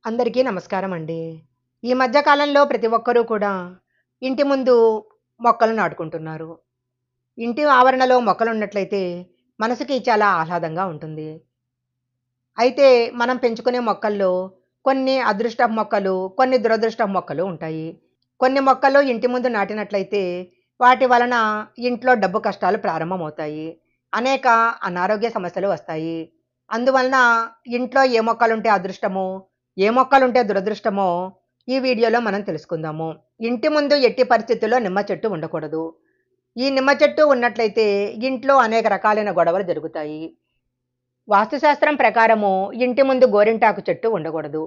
అందరికీ నమస్కారం అండి. ఈ మధ్య కాలంలో ప్రతి ఒక్కరూ కూడా ఇంటి ముందు మొక్కలు నాటుకుంటున్నారు. ఇంటి ఆవరణలో మొక్కలున్నట్లయితే మనసుకి చాలా ఆహ్లాదంగా ఉంటుంది. అయితే మనం పెంచుకునే మొక్కల్లో కొన్ని అదృష్టపు మొక్కలు, కొన్ని దురదృష్టపు మొక్కలు ఉంటాయి. కొన్ని మొక్కలు ఇంటి ముందు నాటినట్లయితే వాటి వలన ఇంట్లో డబ్బు కష్టాలు ప్రారంభమవుతాయి. అనేక అనారోగ్య సమస్యలు వస్తాయి. అందువలన ఇంట్లో ఏ మొక్కలుంటే అదృష్టమో, ఏ మొక్కలుంటే దురదృష్టమో ఈ వీడియోలో మనం తెలుసుకుందాము. ఇంటి ముందు ఎట్టి పరిస్థితుల్లో నిమ్మ చెట్టు ఉండకూడదు. ఈ నిమ్మ చెట్టు ఉన్నట్లయితే ఇంట్లో అనేక రకాలైన గొడవలు జరుగుతాయి. వాస్తుశాస్త్రం ప్రకారము ఇంటి ముందు గోరింటాకు చెట్టు ఉండకూడదు.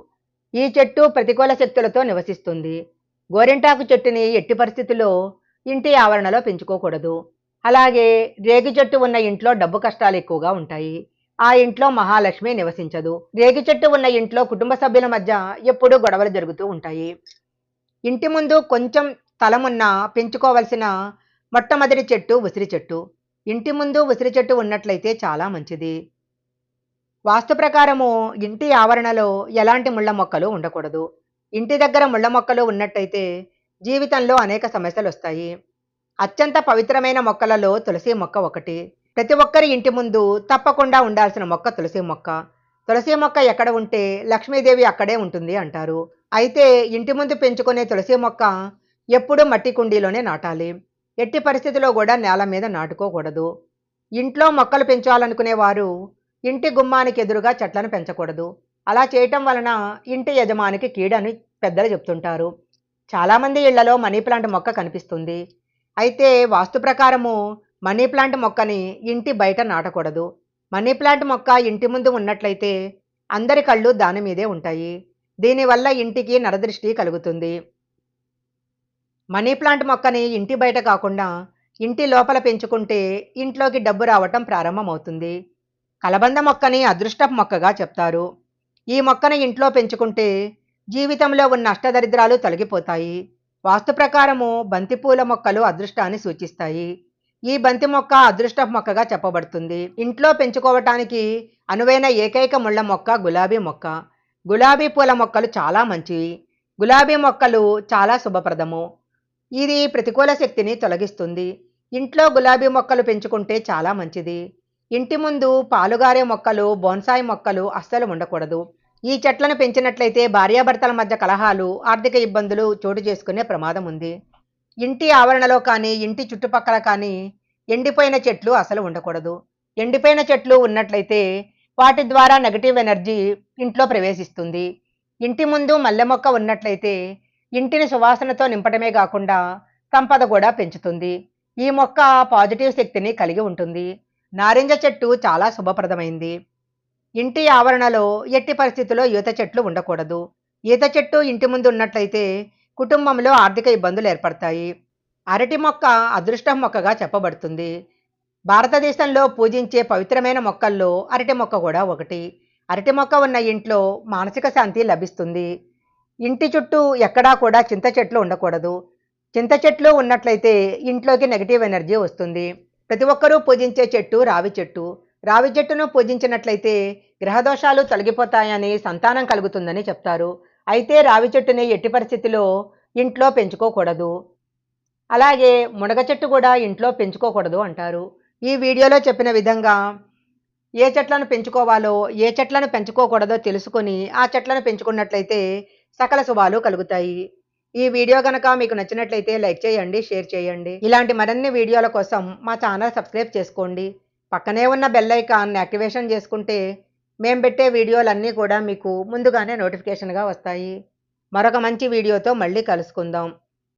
ఈ చెట్టు ప్రతికూల శక్తులతో నివసిస్తుంది. గోరింటాకు చెట్టుని ఎట్టి పరిస్థితుల్లో ఇంటి ఆవరణలో పెంచుకోకూడదు. అలాగే రేగి చెట్టు ఉన్న ఇంట్లో డబ్బు కష్టాలు ఎక్కువగా ఉంటాయి. ఆ ఇంట్లో మహాలక్ష్మి నివసించదు. రేగి చెట్టు ఉన్న ఇంట్లో కుటుంబ సభ్యుల మధ్య ఎప్పుడూ గొడవలు జరుగుతూ ఉంటాయి. ఇంటి ముందు కొంచెం స్థలమున్న పెంచుకోవలసిన మొట్టమొదటి చెట్టు ఉసిరి చెట్టు. ఇంటి ముందు ఉసిరి చెట్టు ఉన్నట్లయితే చాలా మంచిది. వాస్తు ప్రకారము ఇంటి ఆవరణలో ఎలాంటి ముళ్ళ మొక్కలు ఉండకూడదు. ఇంటి దగ్గర ముళ్ళ మొక్కలు ఉన్నట్టయితే జీవితంలో అనేక సమస్యలు వస్తాయి. అత్యంత పవిత్రమైన మొక్కలలో తులసి మొక్క ఒకటి. ప్రతి ఒక్కరి ఇంటి ముందు తప్పకుండా ఉండాల్సిన మొక్క తులసి మొక్క. తులసి మొక్క ఎక్కడ ఉంటే లక్ష్మీదేవి అక్కడే ఉంటుంది అంటారు. అయితే ఇంటి ముందు పెంచుకునే తులసి మొక్క ఎప్పుడూ మట్టి కుండీలోనే నాటాలి. ఎట్టి పరిస్థితిలో కూడా నేల మీద నాటుకోకూడదు. ఇంట్లో మొక్కలు పెంచాలనుకునే వారు ఇంటి గుమ్మానికి ఎదురుగా చెట్లను పెంచకూడదు. అలా చేయటం వలన ఇంటి యజమానికి కీడని పెద్దలు చెప్తుంటారు. చాలామంది ఇళ్లలో మనీ ప్లాంట్ మొక్క కనిపిస్తుంది. అయితే వాస్తు ప్రకారము మనీ ప్లాంట్ మొక్కని ఇంటి బయట నాటకూడదు. మనీ ప్లాంట్ మొక్క ఇంటి ముందు ఉన్నట్లయితే అందరి కళ్ళు దాని మీదే ఉంటాయి. దీనివల్ల ఇంటికి నరదృష్టి కలుగుతుంది. మనీ ప్లాంట్ మొక్కని ఇంటి బయట కాకుండా ఇంటి లోపల పెంచుకుంటే ఇంట్లోకి డబ్బు రావటం ప్రారంభమవుతుంది. కలబంద మొక్కని అదృష్టపు మొక్కగా చెప్తారు. ఈ మొక్కను ఇంట్లో పెంచుకుంటే జీవితంలో ఉన్న అష్టదరిద్రాలు తొలగిపోతాయి. వాస్తు ప్రకారము బంతిపూల మొక్కలు అదృష్టాన్ని సూచిస్తాయి. ఈ బంతి మొక్క అదృష్టపు మొక్కగా చెప్పబడుతుంది. ఇంట్లో పెంచుకోవటానికి అనువైన ఏకైక ముళ్ళ మొక్క గులాబీ మొక్క. గులాబీ పూల మొక్కలు చాలా మంచివి. గులాబీ మొక్కలు చాలా శుభప్రదము. ఇది ప్రతికూల శక్తిని తొలగిస్తుంది. ఇంట్లో గులాబీ మొక్కలు పెంచుకుంటే చాలా మంచిది. ఇంటి ముందు పాలుగారే మొక్కలు, బోన్సాయి మొక్కలు అస్సలు ఉండకూడదు. ఈ చెట్లను పెంచినట్లయితే భార్యాభర్తల మధ్య కలహాలు, ఆర్థిక ఇబ్బందులు చోటు చేసుకునే ప్రమాదం ఉంది. ఇంటి ఆవరణలో కానీ, ఇంటి చుట్టుపక్కల కానీ ఎండిపోయిన చెట్లు అసలు ఉండకూడదు. ఎండిపోయిన చెట్లు ఉన్నట్లయితే వాటి ద్వారా నెగటివ్ ఎనర్జీ ఇంట్లో ప్రవేశిస్తుంది. ఇంటి ముందు మల్లె మొక్క ఉన్నట్లయితే ఇంటిని సువాసనతో నింపడమే కాకుండా సంపద కూడా పెంచుతుంది. ఈ మొక్క పాజిటివ్ శక్తిని కలిగి ఉంటుంది. నారింజ చెట్టు చాలా శుభప్రదమైంది. ఇంటి ఆవరణలో ఎట్టి పరిస్థితుల్లో ఈత చెట్లు ఉండకూడదు. ఈత చెట్టు ఇంటి ముందు ఉన్నట్లయితే కుటుంబంలో ఆర్థిక ఇబ్బందులు ఏర్పడతాయి. అరటి మొక్క అదృష్టం మొక్కగా చెప్పబడుతుంది. భారతదేశంలో పూజించే పవిత్రమైన మొక్కల్లో అరటి మొక్క కూడా ఒకటి. అరటి మొక్క ఉన్న ఇంట్లో మానసిక శాంతి లభిస్తుంది. ఇంటి చుట్టూ ఎక్కడా కూడా చింత చెట్లు ఉండకూడదు. చింత చెట్లు ఉన్నట్లయితే ఇంట్లోకి నెగటివ్ ఎనర్జీ వస్తుంది. ప్రతి ఒక్కరూ పూజించే చెట్టు రావి చెట్టు. రావి చెట్టును పూజించినట్లయితే గ్రహదోషాలు తొలగిపోతాయని, సంతానం కలుగుతుందని చెప్తారు. అయితే రావి చెట్టుని ఎట్టి పరిస్థితిలో ఇంట్లో పెంచుకోకూడదు. అలాగే మునగ చెట్టు కూడా ఇంట్లో పెంచుకోకూడదు అంటారు. ఈ వీడియోలో చెప్పిన విధంగా ఏ చెట్లను పెంచుకోవాలో, ఏ చెట్లను పెంచుకోకూడదో తెలుసుకొని ఆ చెట్లను పెంచుకున్నట్లయితే సకల శుభాలు కలుగుతాయి. ఈ వీడియో గనక మీకు నచ్చినట్లయితే లైక్ చేయండి, షేర్ చేయండి. ఇలాంటి మరిన్ని వీడియోల కోసం మా ఛానల్ సబ్స్క్రైబ్ చేసుకోండి. పక్కనే ఉన్న బెల్ ఐకాన్ యాక్టివేషన్ చేసుకుంటే మేము పెట్టే వీడియోలన్నీ కూడా మీకు ముందుగానే నోటిఫికేషన్గా వస్తాయి. మరొక మంచి వీడియోతో మళ్ళీ కలుసుకుందాం.